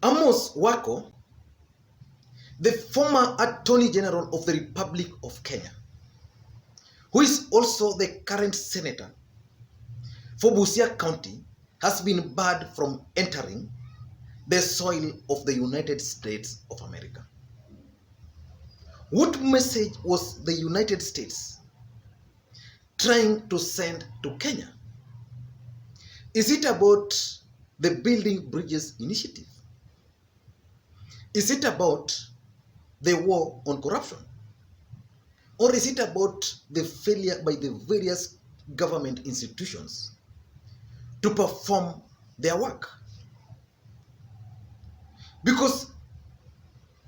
Amos Wako, the former Attorney General of the Republic of Kenya, who is also the current senator for Busia County, has been barred from entering the soil of the United States of America. What message was the United States trying to send to Kenya? Is it about the Building Bridges initiative? Is it about the war on corruption? Or is it about the failure by the various government institutions to perform their work? Because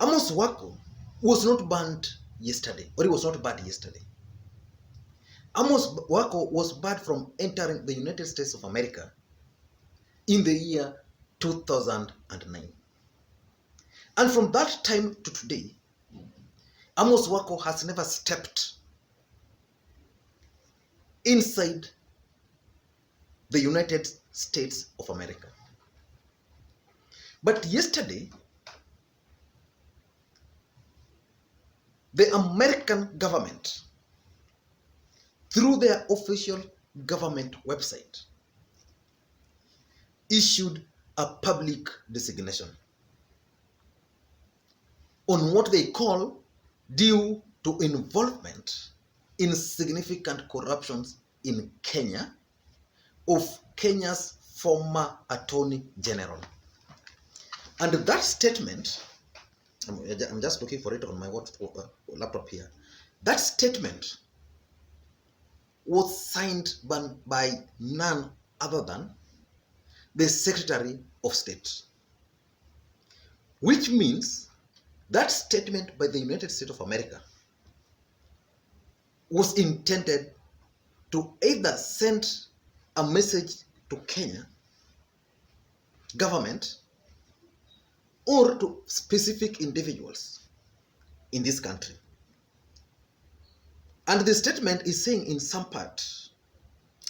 Amos Wako was not banned yesterday, or he was not banned yesterday. Amos Wako was barred from entering the United States of America in the year 2009. And from that time to today, Amos Wako has never stepped inside the United States of America. But yesterday, the American government, through their official government website, issued a public designation on what they call due to involvement in significant corruptions in Kenya of Kenya's former Attorney General. And that statement, I'm just looking for it on my laptop here. That statement was signed by none other than the Secretary of State, which means that statement by the United States of America was intended to either send a message to Kenya government or to specific individuals in this country. And the statement is saying in some part,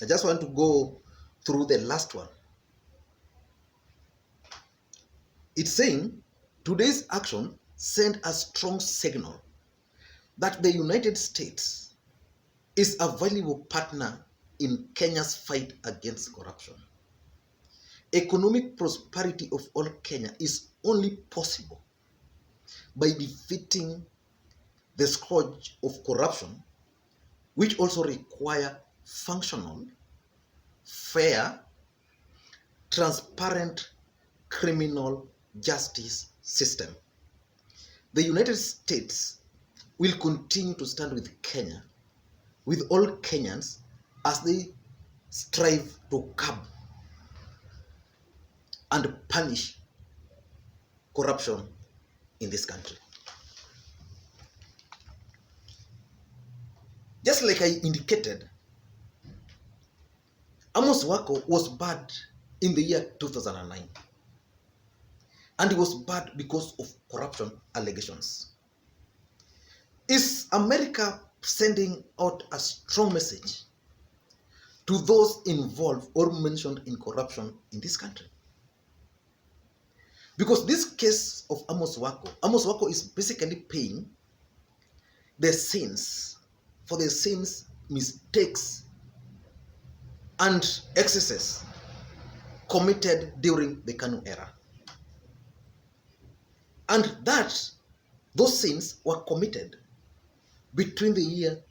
I just want to go through the last one. It's saying today's action sent a strong signal that the United States is a valuable partner in Kenya's fight against corruption. Economic prosperity of all Kenya is only possible by defeating the scourge of corruption, which also require functional, fair, transparent criminal justice system. The United States will continue to stand with Kenya, with all Kenyans, as they strive to curb and punish corruption in this country. Just like I indicated, Amos Wako was barred in the year 2009. And he was barred because of corruption allegations. Is America sending out a strong message to those involved or mentioned in corruption in this country? Because this case of Amos Wako is basically paying the sins for the sins, mistakes, and excesses committed during the KANU era. And that those sins were committed between the year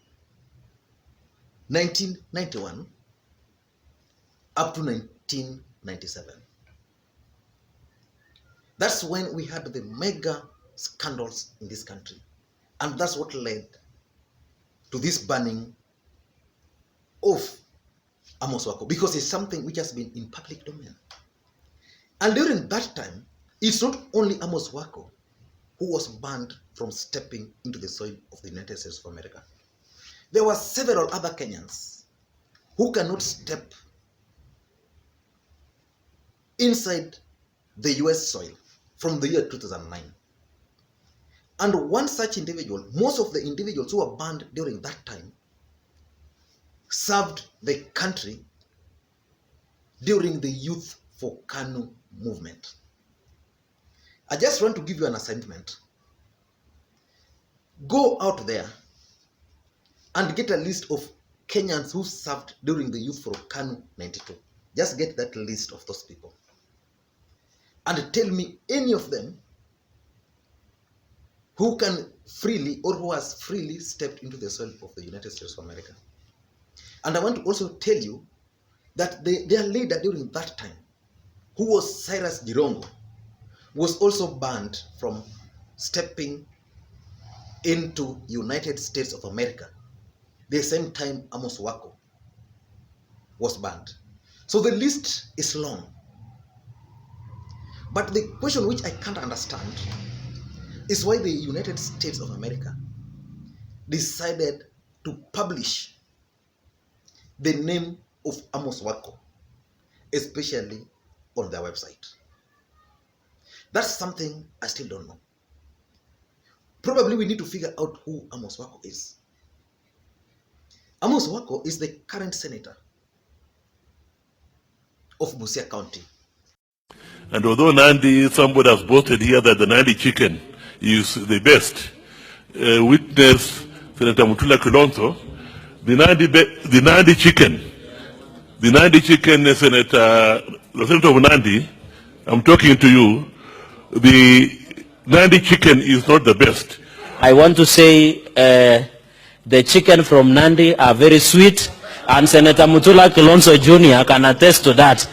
1991 up to 1997. That's when we had the mega scandals in this country. And that's what led to this banning of Amos Wako, because it's something which has been in public domain. And during that time, it's not only Amos Wako who was banned from stepping into the soil of the United States of America. There were several other Kenyans who cannot step inside the US soil from the year 2009. And one such individual, most of the individuals who were banned during that time, served the country during the Youth for KANU movement. I just want to give you an assignment. Go out there and get a list of Kenyans who served during the youth for KANU 92. Just get that list of those people. And tell me any of them who can freely or who has freely stepped into the soil of the United States of America. And I want to also tell you that their leader during that time, who was Cyrus Jirongo, was also banned from stepping into United States of America. The same time Amos Wako was banned. So the list is long. But the question which I can't understand is why the United States of America decided to publish the name of Amos Wako, especially on their website. That's something I still don't know. Probably we need to figure out who Amos Wako is. Amos Wako is the current senator of Busia County. And although Nandi, somebody has boasted here that the Nandi chicken is the best, witness Senator Mutula Kilonzo, the Nandi chicken, Senator, the Senator of Nandi, I'm talking to you, the Nandi chicken is not the best. I want to say the chicken from Nandi are very sweet, and Senator Mutula Kilonzo Jr. can attest to that.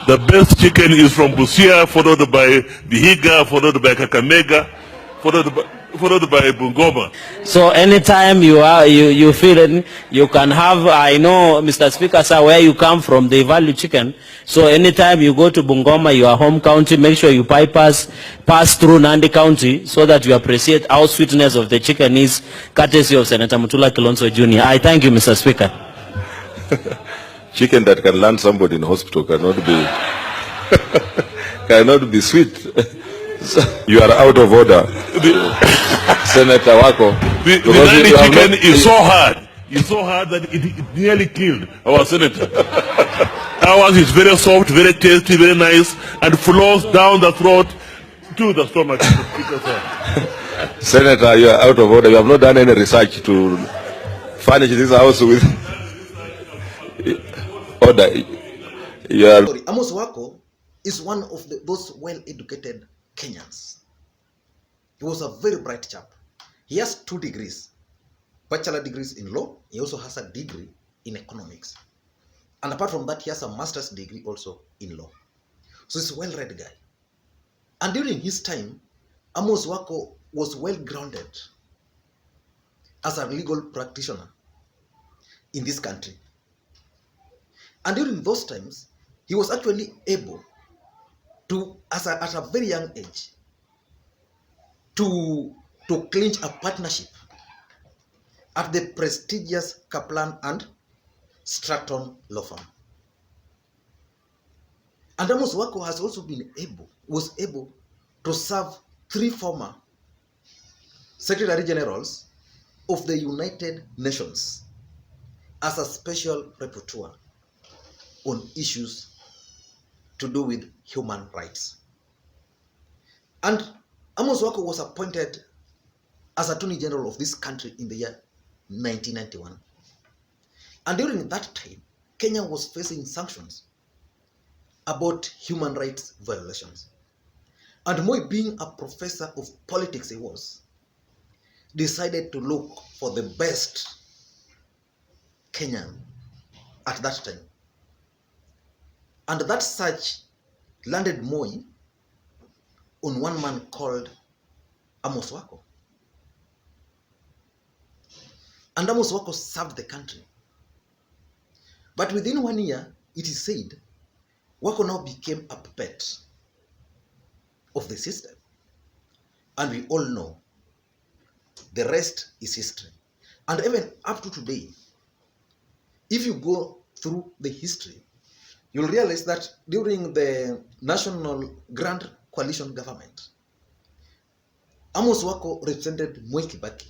The best chicken is from Busia, followed by Vihiga, followed by Kakamega, followed by Bungoma. So anytime you feel it, you can have, I know, Mr. Speaker, sir, where you come from, they value chicken. So anytime you go to Bungoma, your home county, make sure you pass through Nandi County so that you appreciate how sweetness of the chicken is, courtesy of Senator Mutula Kilonzo Jr. I thank you, Mr. Speaker. Chicken that can land somebody in hospital cannot be sweet. You are out of order, Senator Wako. The Nandi chicken is so hard. It's so hard that it nearly killed our senator. Ours is very soft, very tasty, very nice, and flows down the throat to the stomach. Senator, you are out of order. You have not done any research to furnish this house with order. Amos Wako is one of those well-educated Kenyans. He was a very bright chap. He has 2 degrees, bachelor degrees in law. He also has a degree in economics. And apart from that, he has a master's degree also in law. So he's a well-read guy. And during his time, Amos Wako was well-grounded as a legal practitioner in this country. And during those times, he was actually able to, at a very young age, to clinch a partnership at the prestigious Kaplan and Stratton law firm. And Amos Wako has also was able to serve 3 former Secretary Generals of the United Nations as a special rapporteur on issues to do with human rights. And Amos Wako was appointed as Attorney General of this country in the year 1991. And during that time, Kenya was facing sanctions about human rights violations. And Moi, being a professor of politics he was, decided to look for the best Kenyan at that time. And that search landed Moi on one man called Amos Wako. And Amos Wako served the country. But within 1 year, it is said, Wako now became a puppet of the system. And we all know the rest is history. And even up to today, if you go through the history, you'll realize that during the National Grand Coalition government, Amos Wako represented Moi Kibaki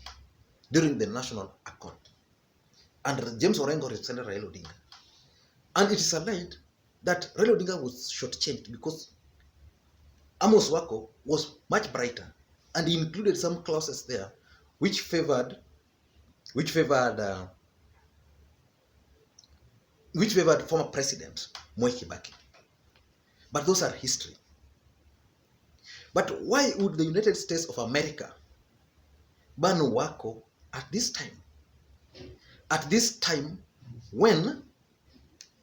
during the National Accord, and James Orengo represented Raila Odinga. And it is alleged that Raila Odinga was shortchanged because Amos Wako was much brighter, and he included some clauses there which favored former President Moi Kibaki. But those are history. But why would the United States of America ban Wako at this time? At this time when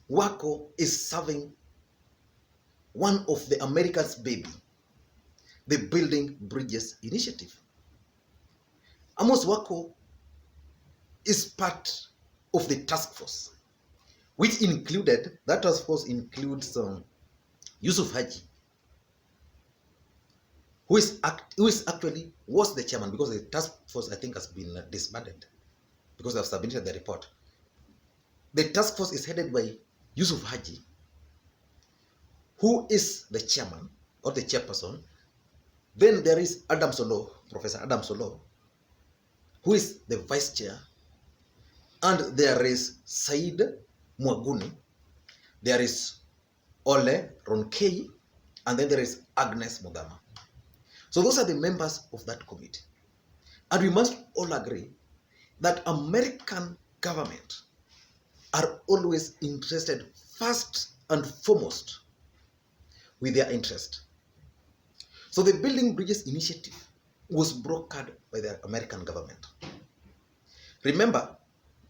Wako is serving one of the America's baby, the Building Bridges Initiative. Amos Wako is part of the task force, which included, that task force includes Yusuf Haji, who actually was the chairman, because the task force, I think, has been disbanded because they have submitted the report. The task force is headed by Yusuf Haji, who is the chairman or the chairperson. Then there is Adam Solo, Professor Adam Solo, who is the vice chair. And there is Said Mwaguni, there is Ole Ronkei, and then there is Agnes Mudama. So those are the members of that committee. And we must all agree that American government are always interested first and foremost with their interest. So the Building Bridges Initiative was brokered by the American government. Remember,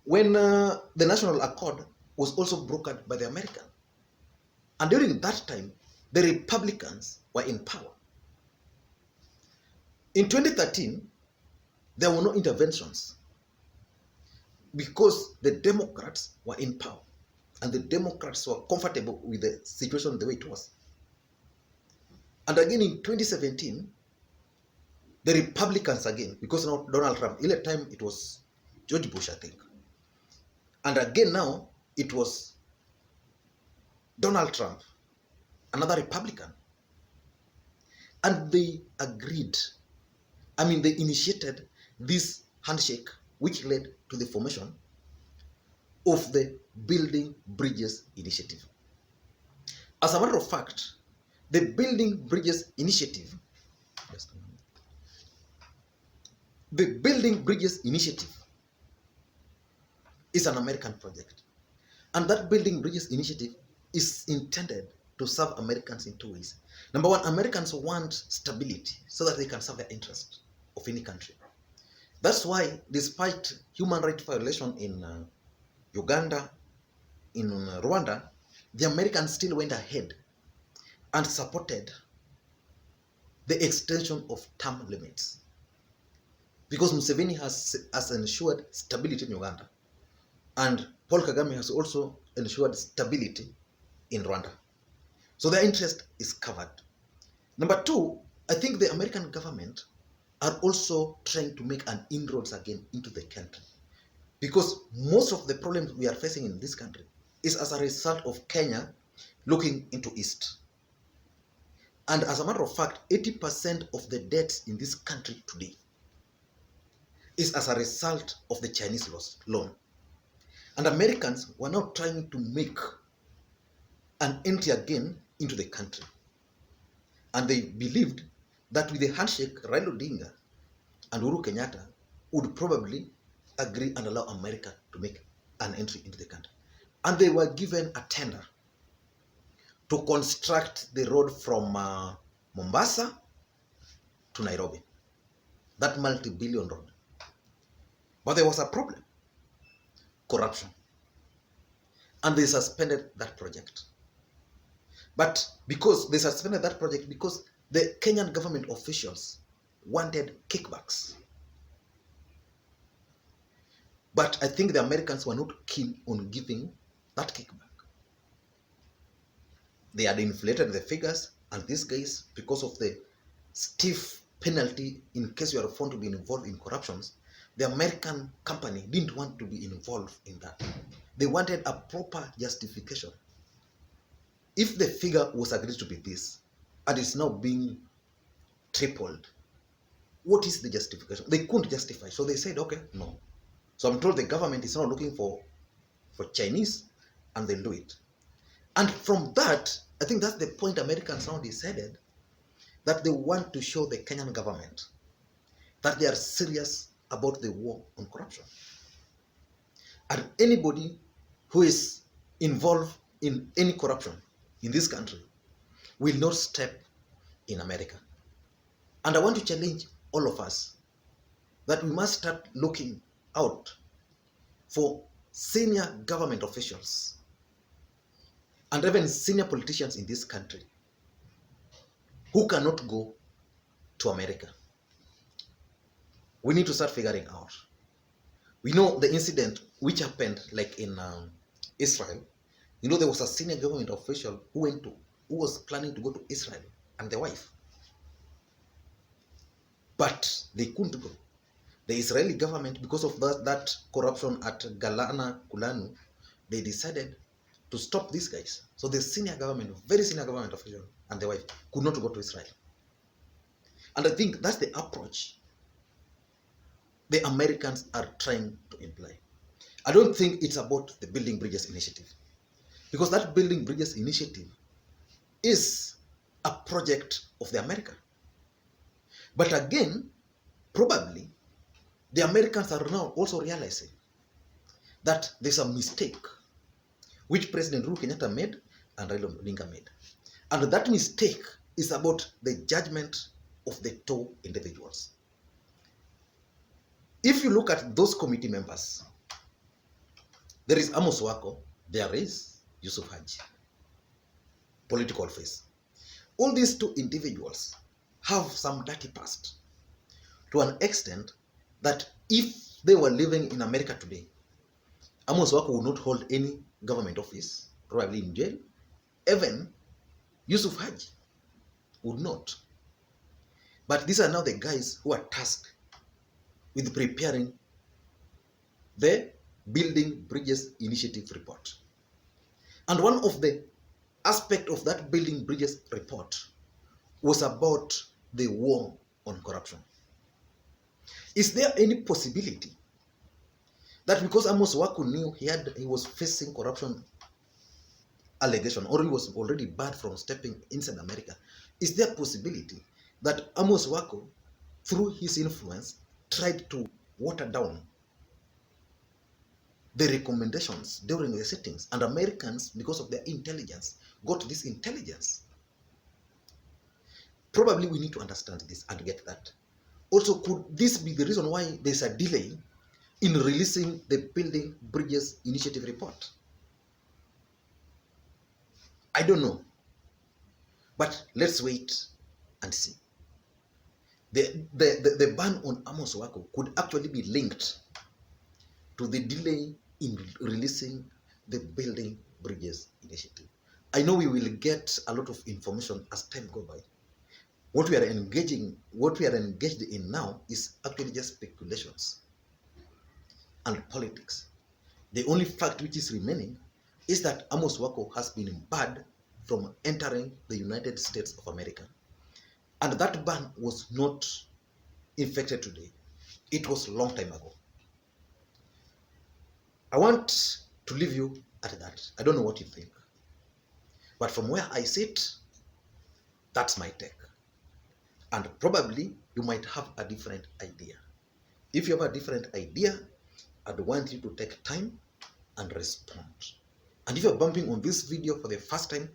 when the National Accord was also brokered by the American. And during that time, the Republicans were in power. In 2013, there were no interventions because the Democrats were in power and the Democrats were comfortable with the situation the way it was. And again in 2017, the Republicans again, because now Donald Trump, in that time it was George Bush, I think. And again now it was Donald Trump, another Republican. And they agreed, they initiated this handshake which led to the formation of the Building Bridges Initiative. As a matter of fact, the Building Bridges Initiative, is an American project. And that Building Bridges Initiative is intended to serve Americans in two ways. Number one, Americans want stability so that they can serve their interest of any country. That's why, despite human rights violation in Uganda, in Rwanda, the Americans still went ahead and supported the extension of term limits. Because Museveni has ensured stability in Uganda. And Paul Kagame has also ensured stability in Rwanda. So their interest is covered. Number two, I think the American government are also trying to make an inroads again into the country. Because most of the problems we are facing in this country is as a result of Kenya looking into East. And as a matter of fact, 80% of the debts in this country today is as a result of the Chinese loan. And Americans were now trying to make an entry again into the country. And they believed that with the handshake, Raila Odinga and Uhuru Kenyatta would probably agree and allow America to make an entry into the country. And they were given a tender to construct the road from Mombasa to Nairobi, that multi-billion road. But there was a problem, corruption. And they suspended that project. But because they suspended that project, because the Kenyan government officials wanted kickbacks. But I think the Americans were not keen on giving that kickback. They had inflated the figures, and these guys, because of the stiff penalty in case you are found to be involved in corruptions, the American company didn't want to be involved in that. They wanted a proper justification. If the figure was agreed to be this, and it's now being tripled, what is the justification? They couldn't justify, so they said, okay, no. So I'm told the government is now looking for Chinese, and they'll do it. And from that, I think that's the point Americans now decided that they want to show the Kenyan government that they are serious about the war on corruption. And anybody who is involved in any corruption in this country will not step in America. And I want to challenge all of us that we must start looking out for senior government officials and even senior politicians in this country who cannot go to America. We need to start figuring out. We know the incident which happened like in Israel. You know, there was a senior government official who was planning to go to Israel and the wife. But they couldn't go. The Israeli government, because of that corruption at Galana Kulanu, they decided to stop these guys. So the senior government, very senior government official and the wife could not go to Israel. And I think that's the approach the Americans are trying to imply. I don't think it's about the Building Bridges initiative, because that Building Bridges initiative is a project of the America. But again, probably the Americans are now also realizing that there's a mistake which President Uhuru Kenyatta made and Raila Odinga made. And that mistake is about the judgment of the two individuals. If you look at those committee members, there is Amos Wako, there is Yusuf Haji, political face. All these two individuals have some dirty past to an extent that if they were living in America today, Amos Wako would not hold any government office, probably in jail. Even Yusuf Haji would not. But these are now the guys who are tasked with preparing the Building Bridges Initiative report. And one of the aspects of that Building Bridges report was about the war on corruption. Is there any possibility that because Amos Wako knew he was facing corruption allegation, or he was already barred from stepping inside America, is there a possibility that Amos Wako, through his influence, tried to water down the recommendations during the sittings, and Americans, because of their intelligence, got this intelligence? Probably we need to understand this and get that. Also, could this be the reason why there's a delay in releasing the Building Bridges Initiative report? I don't know. But let's wait and see. The ban on Amos Wako could actually be linked to the delay in releasing the Building Bridges Initiative. I know we will get a lot of information as time goes by. What we are engaged in now is actually just speculations and politics. The only fact which is remaining is that Amos Wako has been barred from entering the United States of America. And that ban was not effected today. It was a long time ago. I want to leave you at that. I don't know what you think. But from where I sit, that's my take. And probably you might have a different idea. If you have a different idea, I'd want you to take time and respond. And if you're bumping on this video for the first time,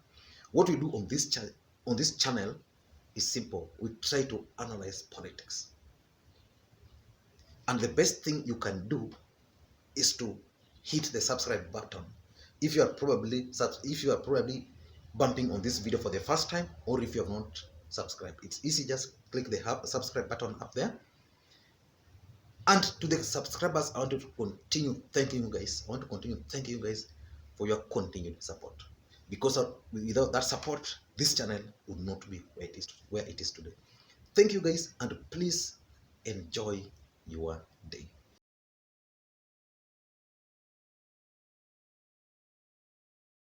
what we do on this channel is simple. We try to analyze politics. And the best thing you can do is to hit the subscribe button. If you are probably bumping on this video for the first time, or if you have not subscribed, it's easy. Just click the subscribe button up there. And to the subscribers, I want to continue thanking you guys. I want to continue thanking you guys for your continued support. Because without that support, this channel would not be where it is today. Thank you guys, and please enjoy your day.